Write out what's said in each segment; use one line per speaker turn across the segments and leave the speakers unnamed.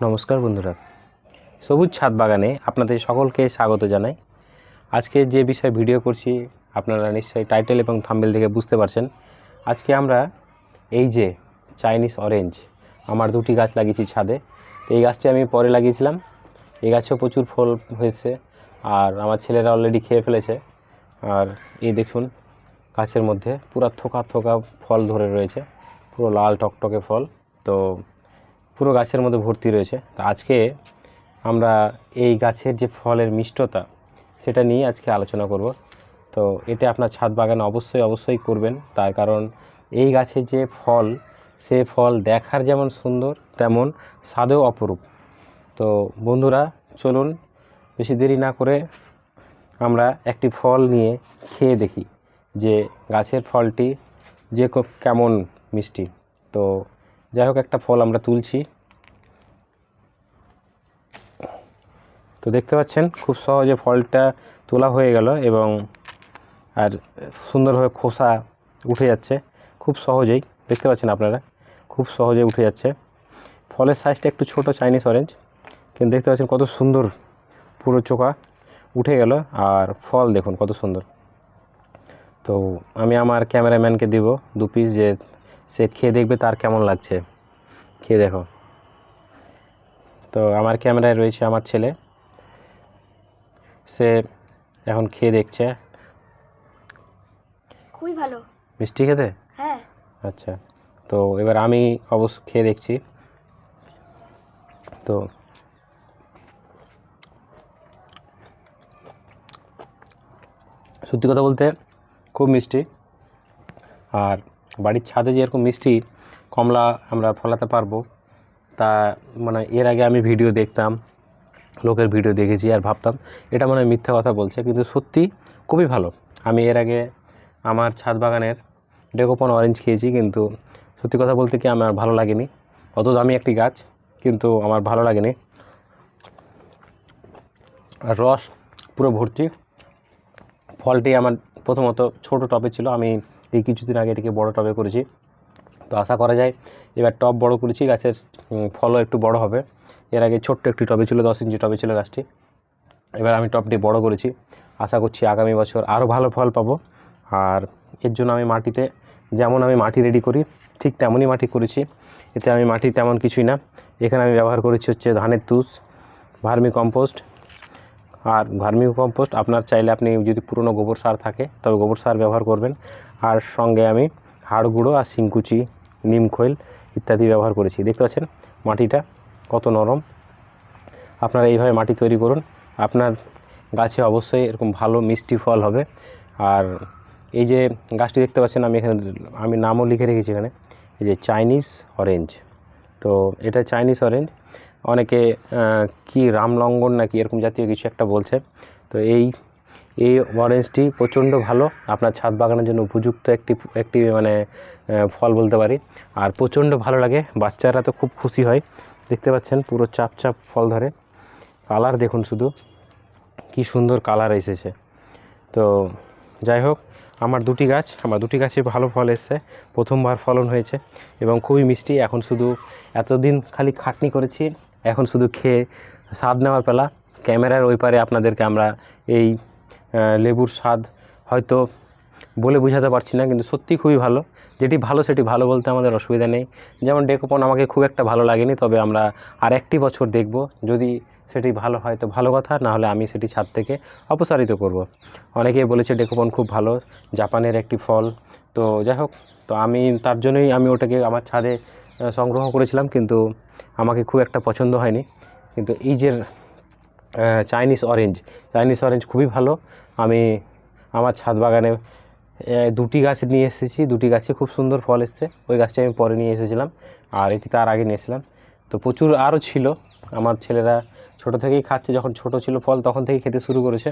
নমস্কার বন্ধুরা, সবুজ ছাদ বাগানে আপনাদের সকলকে স্বাগত জানাই। আজকে যে বিষয়ে ভিডিও করছি আপনারা নিশ্চয়ই টাইটেল এবং থাম্বনেল থেকে বুঝতে পারছেন। আজকে আমরা এই যে চাইনিজ অরেঞ্জ আমার দুটি গাছ লাগিয়েছি ছাদে। এই গাছটি আমি পরে লাগিয়েছিলাম, এই গাছেও প্রচুর ফল হয়েছে আর আমার ছেলেরা অলরেডি খেয়ে ফেলেছে। আর এই দেখুন গাছের মধ্যে পুরো থোকা থোকা ফল ধরে রয়েছে, পুরো লাল টকটকে ফল। তো পুরো গাছের মধ্যে ভর্তি রয়েছে। তো আজকে আমরা এই গাছের যে ফলের মিষ্টতা সেটা নিয়ে আজকে আলোচনা করব। তো এটা আপনার ছাদ বাগানে অবশ্যই করবেন, তার কারণ এই গাছের যে ফল সে ফল দেখার যেমন সুন্দর তেমন স্বাদেও অপরূপ। তো বন্ধুরা চলুন বেশি দেরি না করে আমরা একটি ফল নিয়ে খেয়ে দেখি যে গাছের ফলটি যে কেমন মিষ্টি। তো যাই হোক, একটা ফল আমরা তুলছি। তো দেখতে পাচ্ছেন খুব সহজে ফলটা তোলা হয়ে গেল এবং আর সুন্দরভাবে খোসা উঠে যাচ্ছে খুব সহজেই। দেখতে পাচ্ছেন আপনারা খুব সহজে উঠে যাচ্ছে। ফলের সাইজটা একটু ছোট চাইনিজ অরেঞ্জ, কিন্তু দেখতে পাচ্ছেন কত সুন্দর পুরো চোখা উঠে গেল আর ফল দেখুন কত সুন্দর। তো আমি আমার ক্যামেরাম্যানকে দিব 2 পিস, যে সে খেয়ে দেখবে তার কেমন লাগছে। খেয়ে দেখো। তো আমার ক্যামেরায় রয়েছে আমার ছেলে, সে এখন খেয়ে দেখছে।
খুবই ভালো
মিষ্টি খেতে?
হ্যাঁ।
আচ্ছা, তো এবার আমি অবশ্য খেয়ে দেখছি। তো সত্যি কথা বলতে খুব মিষ্টি। আর বাড়ির ছাদে যে এরকম মিষ্টি কমলা আমরা ফলাতে পারবো তা মানে এর আগে আমি ভিডিও দেখতাম, লোকের ভিডিও দেখেছি আর ভাবতাম এটা মনে হয় মিথ্যা কথা বলছে, কিন্তু সত্যি খুবই ভালো। আমি এর আগে আমার ছাদ বাগানের ডেকোপন অরেঞ্জ খেয়েছি, কিন্তু সত্যি কথা বলতে কি আমার ভালো লাগেনি। অত দামি একটি গাছ, কিন্তু আমার ভালো লাগেনি। আর রস পুরো ভর্তি। ফলটি আমার প্রথমত ছোট টবে ছিল, আমি এই কিছুদিন আগে এটিকে বড় টবে করেছি। তো আশা করা যায় এবার টব বড় করেছি, গাছের ফলও একটু বড় হবে। এর আগে ছোট্ট একটি টবে ছিল, 10 ইঞ্চি টবে ছিল গাছটি। এবার আমি টবটি বড় করেছি, আশা করছি আগামী বছর আরও ভালো ফল পাবো। আর এর জন্য আমি মাটিতে যেমন আমি মাটি রেডি করি ঠিক তেমনই মাটি করেছি। এতে আমি মাটি তেমন কিছুই না, এখানে আমি ব্যবহার করেছি হচ্ছে ধানের তুষ, ভার্মি কম্পোস্ট। আর ভার্মি কম্পোস্ট আপনার চাইলে আপনি যদি পুরনো গোবর সার থাকে তবে গোবর সার ব্যবহার করবেন। আর সঙ্গে আমি হাড় গুঁড়ো আর শিংকুচি, নিম খৈল ইত্যাদি ব্যবহার করেছি। দেখতে পাচ্ছেন মাটিটা কত নরম। আপনারা এইভাবে মাটি তৈরি করুন, আপনার গাছে অবশ্যই এরকম ভালো মিষ্টি ফল হবে। আর এই যে গাছটি দেখতে পাচ্ছেন আমি নামও লিখে রেখেছি এখানে, এই যে চাইনিজ অরেঞ্জ। তো এটা চাইনিজ অরেঞ্জ, অনেকে কি রামলঙ্গন নাকি এরকম জাতীয় কিছু একটা বলছে। তো এই অরেঞ্জটি প্রচণ্ড ভালো, আপনার ছাদ বাগানের জন্য উপযুক্ত একটি মানে ফল বলতে পারি। আর প্রচণ্ড ভালো লাগে, বাচ্চারা তো খুব খুশি হয়। দেখতে পাচ্ছেন পুরো চাপ চাপ ফল ধরে। কালার দেখুন শুধু কি সুন্দর কালার এসেছে। তো যাই হোক, আমার দুটি গাছে ভালো ফল এসছে, প্রথমবার ফলন হয়েছে এবং খুবই মিষ্টি। এখন শুধু এতদিন খালি খাটনি করেছি, এখন শুধু খেয়ে স্বাদ নেওয়ার পালা। ক্যামেরার ওই পারে আপনাদেরকে আমরা এই লেবুর স্বাদ হয়তো বলে বোঝাতে পারছি না, কিন্তু সত্যি খুবই ভালো। যেটি ভালো সেটি ভালো বলতে আমাদের অসুবিধা নেই। যেমন ডেকোপন আমাকে খুব একটা ভালো লাগেনি, তবে আমরা আর একটি বছর দেখব, যদি সেটি ভালো হয় তো ভালো কথা, না হলে আমি সেটি ছাদ থেকে অপসারিত করব। অনেকেই বলেছে ডেকোপন খুব ভালো, জাপানের একটি ফল। তো যাই হোক, তো আমি তার জন্যই আমি ওটাকে আমার ছাদে সংগ্রহ করেছিলাম, কিন্তু আমাকে খুব একটা পছন্দ হয়নি। কিন্তু এই যে চাইনিজ অরেঞ্জ খুবই ভালো। আমি আমার ছাদ বাগানে দুটি গাছ নিয়ে এসেছি, দুটি গাছে খুব সুন্দর ফল এসছে। ওই গাছটা আমি পরে নিয়ে এসেছিলাম আর এটি তার আগে নিয়েছিলাম। তো প্রচুর আরও ছিল, আমার ছেলেরা ছোটো থেকেই খাচ্ছে, যখন ছোট ছিল ফল তখন থেকেই খেতে শুরু করেছে।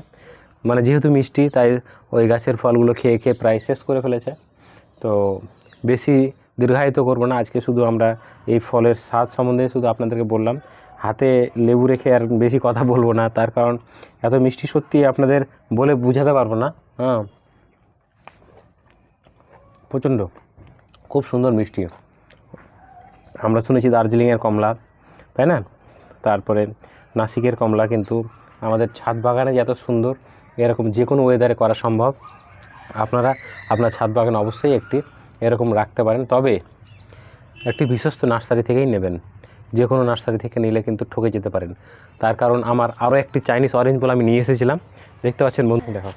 মানে যেহেতু মিষ্টি তাই ওই গাছের ফলগুলো খেয়ে খেয়ে প্রায় শেষ করে ফেলেছে। তো বেশি দীর্ঘায়িত করব না, আজকে শুধু আমরা এই ফলের স্বাদ সম্বন্ধে শুধু আপনাদেরকে বললাম। হাতে লেবু রেখে আর বেশি কথা বলবো না, তার কারণ এত মিষ্টি সত্যি আপনাদের বলে বোঝাতে পারবো না। প্রচণ্ড খুব সুন্দর মিষ্টি। আমরা শুনেছি দার্জিলিংয়ের কমলা, তাই না? তারপরে নাসিকের কমলা, কিন্তু আমাদের ছাদ বাগানে যে এত সুন্দর, এরকম যে কোনো ওয়েদারে করা সম্ভব। আপনারা আপনার ছাদ বাগানে অবশ্যই একটি এরকম রাখতে পারেন, তবে একটি বিশ্বস্ত নার্সারি থেকেই নেবেন। যে কোনো নার্সারি থেকে নিলে কিন্তু ঠকে যেতে পারেন। তার কারণ আমার আরও একটি চাইনিজ অরেঞ্জ বলে আমি নিয়ে এসেছিলাম, দেখতে পাচ্ছেন বন্ধু, দেখো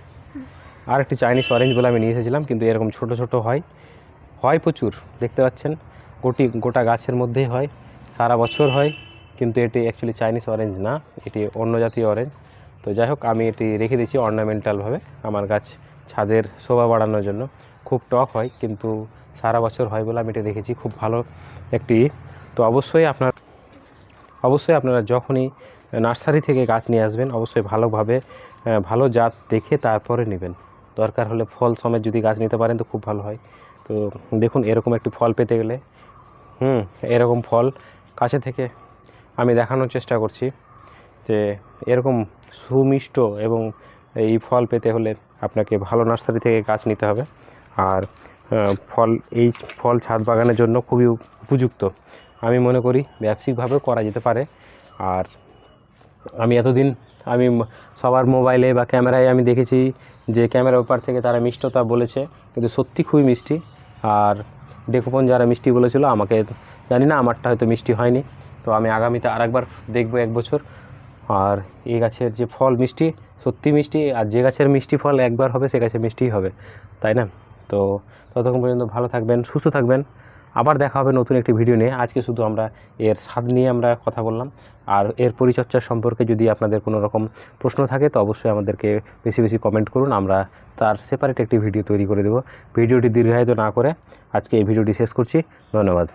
আর একটি চাইনিজ অরেঞ্জ বলে আমি নিয়ে এসেছিলাম, কিন্তু এরকম ছোট ছোট হয় প্রচুর, দেখতে পাচ্ছেন গোটা গাছের মধ্যেই হয়, সারা বছর হয়। কিন্তু এটি অ্যাকচুয়ালি চাইনিজ অরেঞ্জ না, এটি অন্য জাতীয় অরেঞ্জ। তো যাই হোক, আমি এটি রেখে দিয়েছি অর্নামেন্টালভাবে আমার গাছ ছাদের শোভা বাড়ানোর জন্য। খুব টক হয় কিন্তু সারা বছর হয় বলে আমি এটা রেখেছি, খুব ভালো একটি। তো অবশ্যই আপনারা যখনই নার্সারি থেকে গাছ নিয়ে আসবেন, অবশ্যই ভালোভাবে ভালো জাত দেখে তারপরে নেবেন। দরকার হলে ফল সমেত যদি গাছ নিতে পারেন তো খুব ভালো হয়। তো দেখুন, এরকম একটি ফল পেতে গেলে এরকম ফল কাছে থেকে আমি দেখানোর চেষ্টা করছি যে এরকম সুমিষ্ট এবং এই ফল পেতে হলে আপনাকে ভালো নার্সারি থেকে গাছ নিতে হবে। আর এই ফল ছাদ বাগানের জন্য খুবই উপযুক্ত আমি মনে করি, ব্যবসায়িকভাবেও করা যেতে পারে। আর আমি এতদিন সবার মোবাইলে বা ক্যামেরায় আমি দেখেছি যে ক্যামেরার ওপার থেকে তারা মিষ্টতা বলেছে, কিন্তু সত্যি খুবই মিষ্টি। আর ডেকোপন যারা মিষ্টি বলেছিল, আমাকে জানি না, আমারটা হয়তো মিষ্টি হয়নি। তো আমি আগামীতে আরেকবার দেখব 1 বছর। আর এই গাছের যে ফল মিষ্টি, সত্যি মিষ্টি, আর যে গাছের মিষ্টি ফল একবার হবে সে গাছে মিষ্টিই হবে, তাই না? তো ততক্ষণ পর্যন্ত ভালো থাকবেন, সুস্থ থাকবেন। আবার দেখা হবে নতুন একটি ভিডিও নিয়ে। আজকে শুধু আমরা এর স্বাদ নিয়ে আমরা কথা বললাম। আর এর পরিচর্যা সম্পর্কে যদি আপনাদের কোনো রকম প্রশ্ন থাকে তো অবশ্যই আমাদেরকে বেশি বেশি কমেন্ট করুন, আমরা তার সেপারেট একটি ভিডিও তৈরি করে দেব। ভিডিওটি দীর্ঘায়িত না করে আজকে এই ভিডিওটি শেষ করছি। ধন্যবাদ।